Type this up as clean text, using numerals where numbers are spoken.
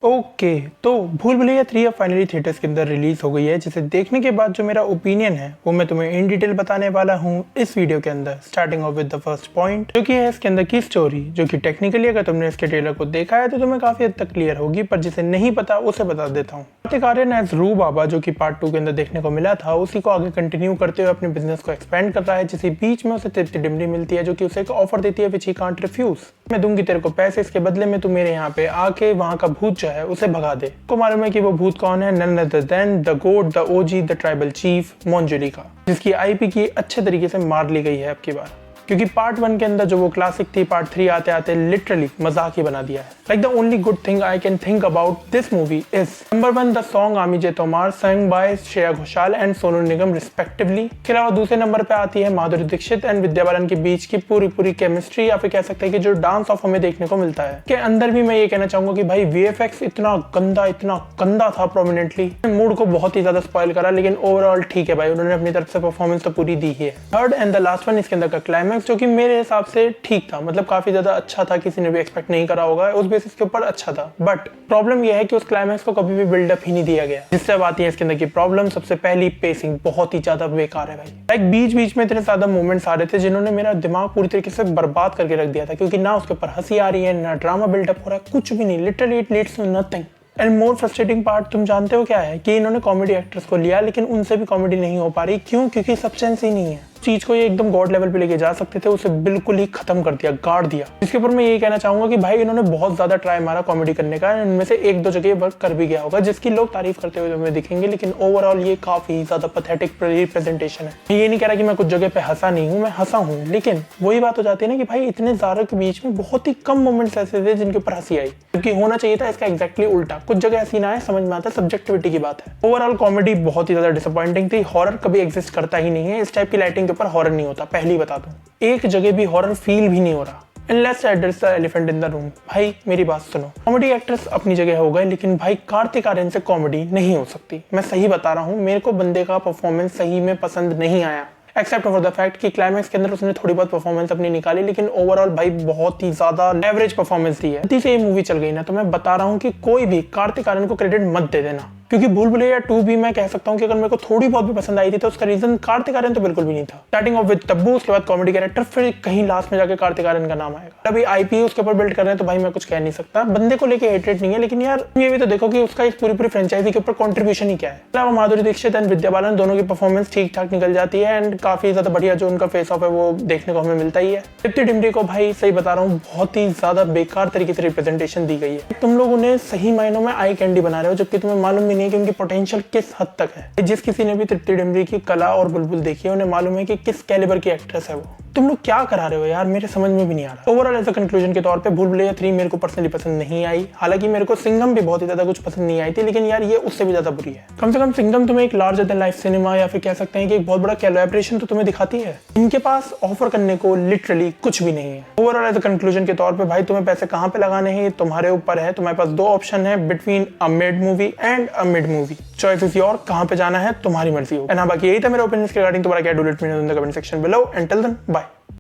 Okay तो भूल भुलैया 3 अब फाइनली थिएटर्स के अंदर रिलीज हो गई है, जिसे देखने के बाद जो मेरा ओपिनियन है वो मैं तुम्हें इन डिटेल बताने वाला हूँ इस वीडियो के अंदर। Starting of with the first point जो कि है इसके अंदर की स्टोरी, जो कि टेक्निकली अगर तुमने इसके ट्रेलर को देखा है तो तुम्हें काफी हद तक क्लियर होगी, पर जिसे नहीं पता उसे बता देता हूँ। कार्तिक आर्यन एज रू बाबा जो कि पार्ट 2 के अंदर देखने को मिला था, उसी को आगे कंटिन्यू करते हुए अपने बिजनेस को एक्सपेंड कर रहा है, जिसे बीच में उसे तृप्ति डिमरी मिलती है जो कि उसे एक ऑफर देती है विच ही कांट रिफ्यूज। मैं दूंगी तेरे को पैसे, इसके बदले में तू मेरे यहाँ पे आके वहाँ का भूत जो है उसे भगा दे। को मालूम है कि वो भूत कौन है? None other than the god, the OG, the tribal chief Manjulika, जिसकी आईपी की अच्छे तरीके से मार ली गई है अब की बार, क्योंकि पार्ट 1 के अंदर जो वो क्लासिक थी, पार्ट 3 आते आते लिटरली मजाक ही बना दिया है। Like the only good thing I can think about this movie is number 1 the song आमी जे तोमार sung by Shreya Ghoshal and Sonu Nigam respectively. इसके अलावा दूसरे नंबर पे आती है माधुरी दीक्षित एंड विद्या बालन के बीच की पूरी केमिस्ट्री, या फिर कह सकते हैं कि जो डांस ऑफ हमें देखने को मिलता है। के अंदर भी मैं ये कहना चाहूंगा कि भाई वीएफएक्स इतना गंदा था प्रोमिनेंटली, मूड को बहुत ही ज्यादा स्पॉइल करा, लेकिन ओवरऑल ठीक है भाई, उन्होंने अपनी तरफ से परफॉर्मेंस तो पूरी दी है। Third and the last one इसके अंदर का क्लाइमैक्स, जो कि मेरे हिसाब से ठीक था, मतलब काफी ज्यादा अच्छा था, किसी ने भी एक्सपेक्ट नहीं करा होगा, उस बेसिस के ऊपर अच्छा था। बट प्रॉब्लम यह है कि उस क्लाइमैक्स को कभी भी बिल्डअप ही नहीं दिया गया, जिससे अब आती है इसके अंदर की प्रॉब्लम। सबसे पहली पेसिंग बहुत ही ज्यादा बेकार है भाई। लाइक बीच में इतने ज्यादा मोमेंट्स आ रहे थे जिन्होंने मेरा दिमाग पूरी तरीके से बर्बाद करके रख दिया था, क्योंकि ना उसके ऊपर हंसी आ रही है, ना ड्रामा बिल्डअप हो रहा है, कुछ भी नहीं। Literally it leads to nothing. And more frustrating part तुम जानते हो क्या है? कि इन्होंने कॉमेडी एक्टर्स को लिया, लेकिन उनसे भी कॉमेडी नहीं हो पा रही। क्यों? क्योंकि सब्सटेंस ही नहीं है। चीज को ये एकदम गॉड लेवल पे लेके जा सकते थे, उसे बिल्कुल ही खत्म कर दिया, गाड़ दिया। इसके ऊपर मैं यही कहना चाहूंगा कि भाई इन्होंने बहुत ज्यादा ट्राई मारा कॉमेडी करने का, इनमें से 1-2 जगह वर्क कर भी गया होगा, जिसकी लोग तारीफ करते हुए तुम्हें दिखेंगे, लेकिन ओवरऑल ये काफी ज्यादा पैथेटिक रिप्रेजेंटेशन है। मैं ये नहीं कह रहा कि मैं कुछ जगह पे हंसा नहीं हूँ, मैं हंसा हूँ, लेकिन वही बात हो जाती है ना कि भाई इतने ज्यादा के बीच में बहुत ही कम मोमेंट्स ऐसे थे जिनके ऊपर हंसी आई, क्योंकि होना चाहिए था इसका एग्जैक्टली उल्टा। कुछ जगह हंसी ना आए, समझ में आता है, सब्जेक्टिविटी की बात है। ओवरऑल कॉमेडी बहुत ही ज्यादा डिसअपॉइंटिंग थी। हॉरर कभी एग्जिस्ट करता ही नहीं है, इस टाइप की लाइटिंग के ऊपर हॉरर नहीं होता, पहली बता दूं। एक जगह भी हॉरर फील भी नहीं हो रहा। Let's address the elephant in the room। भाई मेरी बात सुनो, कॉमेडी एक्टर्स अपनी जगह हो गए, लेकिन भाई कार्तिक आर्यन से कॉमेडी नहीं हो सकती। मैं सही बता रहा हूँ, मेरे को बंदे का परफॉर्मेंस सही में पसंद नहीं आया, एक्सेप्ट फॉर द फैक्ट कि क्लाइमैक्स के अंदर उसने थोड़ी बहुत परफॉर्मेंस अपनी निकाली, लेकिन ओवरऑल भाई बहुत ही ज्यादा एवरेज परफॉर्मेंस दी है। गलती से ये मूवी चल गई ना, तो मैं बता रहा हूँ कि कोई भी कार्तिक आर्यन को क्रेडिट मत दे देना, क्योंकि भूल भुलैया 2 भी मैं कह सकता हूँ कि अगर मेरे को थोड़ी बहुत भी पसंद आई थी तो उसका रीजन कार्तिक आर्यन तो बिल्कुल भी नहीं था। स्टार्टिंग ऑफ विद तब्बू, उसके बाद कॉमेडी कैरेक्टर, फिर कहीं लास्ट में जाके कार्तिक आर्यन का नाम आएगा। अभी आईपी उसके ऊपर बिल्ड कर रहे हैं, तो भाई मैं कुछ कह नहीं सकता, बंदे को लेके हेटेड नहीं है, लेकिन यार ये भी तो देखो कि उसका इस पूरी फ्रेंचाइजी के ऊपर कॉन्ट्रीब्यूशन ही क्या है। अलावा माधुरी दीक्षित एंड विद्या बालन दोनों की परफॉर्मेंस ठीक ठाक निकल जाती है, एंड काफी ज्यादा बढ़िया जो उनका फेस ऑफ है वो देखने को हमें मिलता ही है। तृप्ति डिमरी को भाई सही बता रहा हूँ, बहुत ही ज्यादा बेकार तरीके से रिप्रेजेंटेशन दी गई है। तुम लोग उन्हें सही मायनों में आई कैंडी बना रहे हो, जबकि तुम्हें मालूम भी नहीं है कि उनकी पोटेंशियल किस हद तक है। जिस किसी ने भी तृप्ति डिमरी की कला और बुलबुल देखी है, उन्हें मालूम है कि किस कैलिबर की एक्ट्रेस है वो। तुम लोग क्या करा रहे हो यार, मेरे समझ में भी नहीं आ रहा। ओवरऑल एज अ कंक्लूजन के तौर पे भूल भुलैया 3 मेरे को पर्सनली पसंद नहीं आई। हालांकि मेरे को सिंघम भी बहुत ही ज्यादा कुछ पसंद नहीं आई थी, लेकिन यार ये उससे भी ज्यादा बुरी है। कम से कम सिंघम तुम्हें एक लार्जर देन लाइफ सिनेमा, या फिर कह सकते हैं कि एक बहुत बड़ा कोलैबोरेशन तो तुम्हें दिखाती है। इनके पास ऑफर करने को लिटरली कुछ भी नहीं है। ओवरऑल एज अ कंक्लूजन के तौर पे भाई तुम्हें पैसे कहाँ पे लगाने हैं तुम्हारे ऊपर है। तुम्हारे पास 2 ऑप्शन है, between a mid movie and a mid movie. Choice is your, कहाँ पे जाना है तुम्हारी मर्जी हो। बाकी यही था मेरा ओपिनियन रिगार्डिंग। तुम्हारा क्या do let me know in the comment section below, and till then bye.